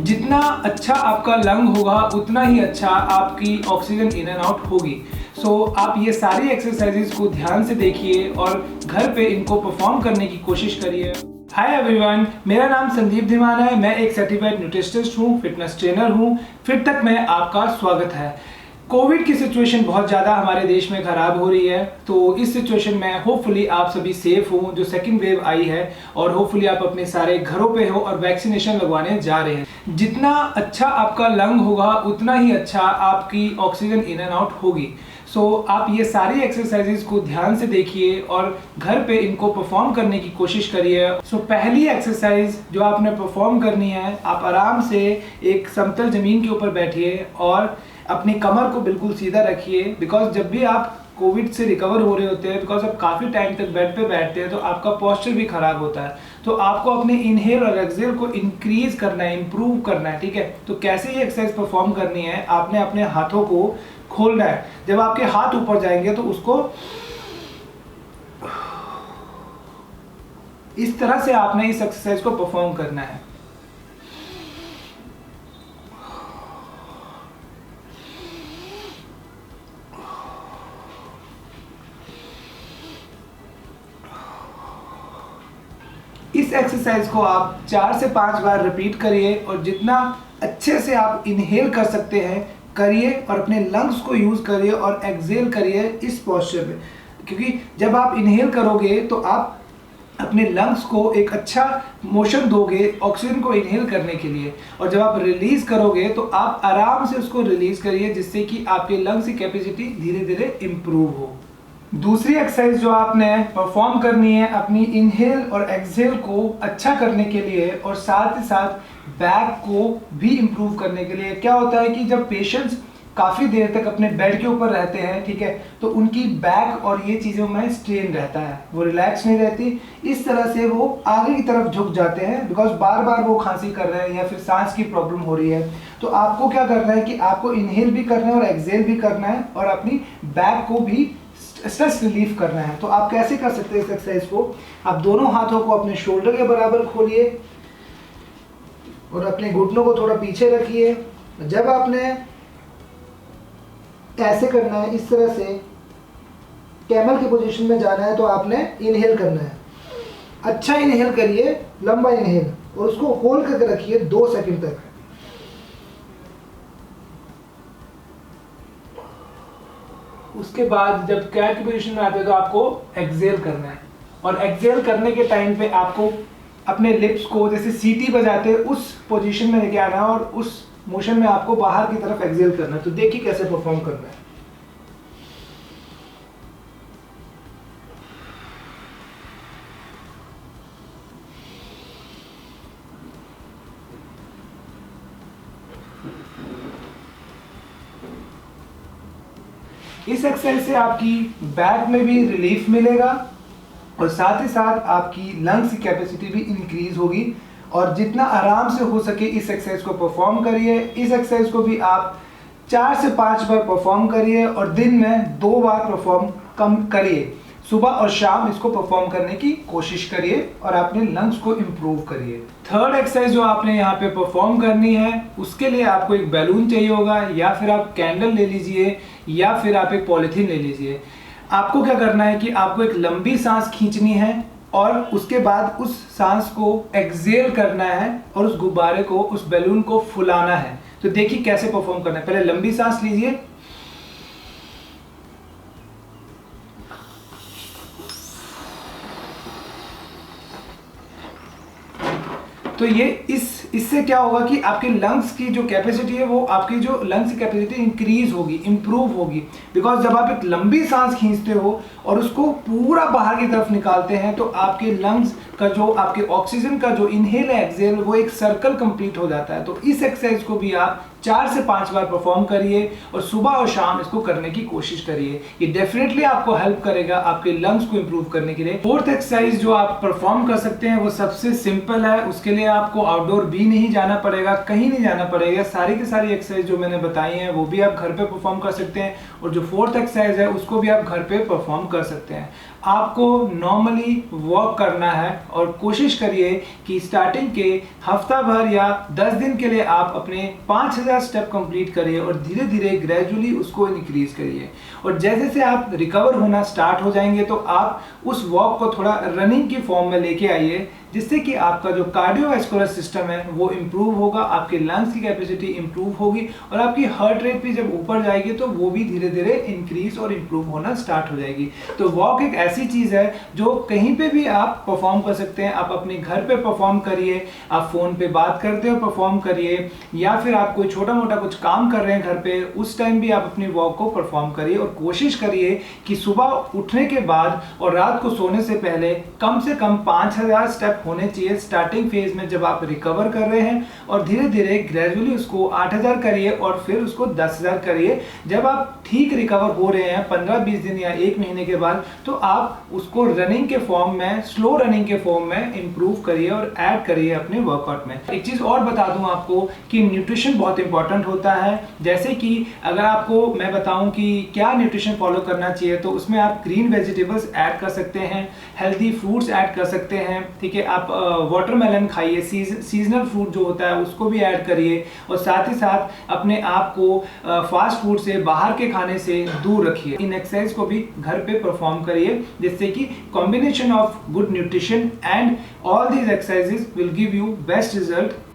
जितना अच्छा आपका लंग होगा उतना ही अच्छा आपकी ऑक्सीजन इन एंड आउट होगी। सो आप ये सारी एक्सरसाइजेज को ध्यान से देखिए और घर पे इनको परफॉर्म करने की कोशिश करिए। हाय एवरीवन, मेरा नाम संदीप धीमान है। मैं एक सर्टिफाइड न्यूट्रिशनिस्ट हूँ, फिटनेस ट्रेनर हूँ। फिट तक में आपका स्वागत है। कोविड की सिचुएशन बहुत ज़्यादा हमारे देश में ख़राब हो रही है, तो इस सिचुएशन में होपफुली आप सभी सेफ हो। जो सेकंड वेव आई है और होपफुली आप अपने सारे घरों पे हो और वैक्सीनेशन लगवाने जा रहे हैं। जितना अच्छा आपका लंग होगा उतना ही अच्छा आपकी ऑक्सीजन इन एंड आउट होगी। सो आप ये सारी एक्सरसाइजेज को ध्यान से देखिए और घर पे इनको परफॉर्म करने की कोशिश करिए। सो पहली एक्सरसाइज जो आपने परफॉर्म करनी है, आप आराम से एक समतल ज़मीन के ऊपर बैठिए और अपनी कमर को बिल्कुल सीधा रखिए। बिकॉज जब भी आप कोविड से रिकवर हो रहे होते हैं, बिकॉज आप काफ़ी टाइम तक बेड पे बैठते हैं, तो आपका पोस्चर भी खराब होता है। तो आपको अपने इनहेल और एक्सहेल को इंक्रीज करना है, इंप्रूव करना है, ठीक है। तो कैसे ये एक्सरसाइज परफॉर्म करनी है, आपने अपने हाथों को खोलना है। जब आपके हाथ ऊपर जाएंगे तो उसको इस तरह से आपने इस एक्सरसाइज को परफॉर्म करना है। इस एक्सरसाइज को आप 4 से 5 बार रिपीट करिए और जितना अच्छे से आप इनहेल कर सकते हैं करिए और अपने लंग्स को यूज करिए और एक्सहेल करिए इस पोस्चर में। क्योंकि जब आप इनहेल करोगे तो आप अपने लंग्स को एक अच्छा मोशन दोगे ऑक्सीजन को इनहेल करने के लिए, और जब आप रिलीज करोगे तो आप आराम से उसको रिलीज करिए, जिससे कि आपके लंग्स की कैपेसिटी धीरे धीरे इंप्रूव हो। दूसरी एक्सरसाइज जो आपने परफॉर्म करनी है अपनी इनहेल और एक्सहेल को अच्छा करने के लिए और साथ ही साथ बैक को भी इम्प्रूव करने के लिए। क्या होता है कि जब पेशेंट्स काफ़ी देर तक अपने बेड के ऊपर रहते हैं, ठीक है, तो उनकी बैक और ये चीज़ों में स्ट्रेन रहता है, वो रिलैक्स नहीं रहती। इस तरह से वो आगे की तरफ झुक जाते हैं, बिकॉज बार बार वो खांसी कर रहे हैं या फिर सांस की प्रॉब्लम हो रही है। तो आपको क्या करना है कि आपको इनहेल भी करना है और एक्सहेल भी करना है और अपनी बैक को भी स्ट्रेस रिलीफ करना है। तो आप कैसे कर सकते हैं इस एक्सरसाइज को? आप दोनों हाथों को अपने शोल्डर के बराबर खोलिए और अपने घुटनों को थोड़ा पीछे रखिए। जब आपने ऐसे करना है, इस तरह से कैमल की पोजीशन में जाना है, तो आपने इनहेल करना है। अच्छा इनहेल करिए, लंबा इनहेल, और उसको होल्ड करके रखिए 2 सेकंड तक। उसके बाद जब कैट की पोजीशन में आते हैं तो आपको एक्सहेल करना है, और एक्सहेल करने के टाइम पे आपको अपने लिप्स को जैसे सीटी बजाते उस पोजीशन में लेके आना है और उस मोशन में आपको बाहर की तरफ एक्सहेल करना है। तो देखिए कैसे परफॉर्म करना है। इस एक्सरसाइज से आपकी बैक में भी रिलीफ मिलेगा और साथ ही साथ आपकी लंग्स की कैपेसिटी भी इंक्रीज होगी। और जितना आराम से हो सके इस एक्सरसाइज को परफॉर्म करिए। इस एक्सरसाइज को भी आप 4 से 5 बार परफॉर्म करिए और दिन में 2 बार परफॉर्म कम करिए। सुबह और शाम इसको परफॉर्म करने की कोशिश करिए और अपने लंग्स को इम्प्रूव करिए। थर्ड एक्सरसाइज जो आपने यहाँ पे परफॉर्म करनी है, उसके लिए आपको एक बैलून चाहिए होगा, या फिर आप कैंडल ले लीजिए, या फिर आप एक पॉलीथीन ले लीजिए। आपको क्या करना है कि आपको एक लंबी सांस खींचनी है और उसके बाद उस सांस को एक्सहेल करना है और उस गुब्बारे को, उस बैलून को फुलाना है। तो देखिए कैसे परफॉर्म करना है। पहले लंबी सांस लीजिए, तो ये इससे क्या होगा कि आपके लंग्स की जो कैपेसिटी है, वो आपकी जो लंग्स की कैपेसिटी इंक्रीज होगी, इंप्रूव होगी। बिकॉज जब आप एक लंबी सांस खींचते हो और उसको पूरा बाहर की तरफ निकालते हैं, तो आपके लंग्स का जो आपके ऑक्सीजन का जो इनहेल है एक्सहेल, वो एक सर्कल कंप्लीट हो जाता है। तो इस एक्सरसाइज को भी आप 4 से 5 बार परफॉर्म करिए और सुबह और शाम इसको करने की कोशिश करिए। ये डेफिनेटली आपको हेल्प करेगा आपके लंग्स को इंप्रूव करने के लिए। फोर्थ एक्सरसाइज जो आप परफॉर्म कर सकते हैं वो सबसे सिंपल है। उसके लिए आपको आउटडोर भी नहीं जाना पड़ेगा, कहीं नहीं जाना पड़ेगा। सारी की सारी एक्सरसाइज जो मैंने बताई हैं वो भी आप घर पे परफॉर्म कर सकते हैं, और जो फोर्थ एक्सरसाइज है उसको भी आप घर पे परफॉर्म कर सकते हैं। आपको नॉर्मली वर्क करना है और कोशिश करिए कि स्टार्टिंग के हफ्ता भर या 10 दिन के लिए आप अपने 5000 स्टेप कंप्लीट करिए और धीरे धीरे ग्रेजुअली उसको इंक्रीज करिए। और जैसे से आप रिकवर होना स्टार्ट हो जाएंगे तो आप उस वॉक को थोड़ा रनिंग की फॉर्म में लेके आइए, जिससे कि आपका जो कार्डियोवैस्कुलर सिस्टम है वो इम्प्रूव होगा, आपके लंग्स की कैपेसिटी इम्प्रूव होगी और आपकी हार्ट रेट भी जब ऊपर जाएगी तो वो भी धीरे धीरे इंक्रीज और इम्प्रूव होना स्टार्ट हो जाएगी। तो वॉक एक ऐसी चीज़ है जो कहीं पे भी आप परफॉर्म कर सकते हैं। आप अपने घर पे परफॉर्म करिए, आप फ़ोन पे बात करते हो परफॉर्म करिए, या फिर आप कोई छोटा मोटा कुछ काम कर रहे हैं घर पे, उस टाइम भी आप अपनी वॉक को परफॉर्म करिए। और कोशिश करिए कि सुबह उठने के बाद और रात को सोने से पहले कम से कम 5000 स्टेप होने चाहिए स्टार्टिंग फेज में जब आप रिकवर कर रहे हैं, और धीरे धीरे ग्रेजुअली उसको 8000 करिए और फिर उसको 10000 करिए। जब आप ठीक रिकवर हो रहे हैं 15-20 दिन या 1 महीने के बाद, तो आप उसको रनिंग के फॉर्म में, स्लो रनिंग के फॉर्म में इंप्रूव करिए और ऐड करिए अपने वर्कआउट में। एक चीज और बता दूं आपको कि न्यूट्रिशन बहुत इंपॉर्टेंट होता है। जैसे कि अगर आपको मैं बताऊं कि क्या न्यूट्रिशन फॉलो करना चाहिए, तो उसमें आप ग्रीन वेजिटेबल्स ऐड कर सकते हैं, हेल्दी फ्रूट्स ऐड कर सकते हैं, ठीक है। आप वाटरमेलन खाइए, सीजनल फ्रूट जो होता है उसको भी ऐड करिए, और साथ ही साथ अपने आप को फास्ट फूड से, बाहर के खाने से दूर रखिए। इन एक्सरसाइज को भी घर पे परफॉर्म करिए, जिससे कि combination of good nutrition and all these exercises will give you best result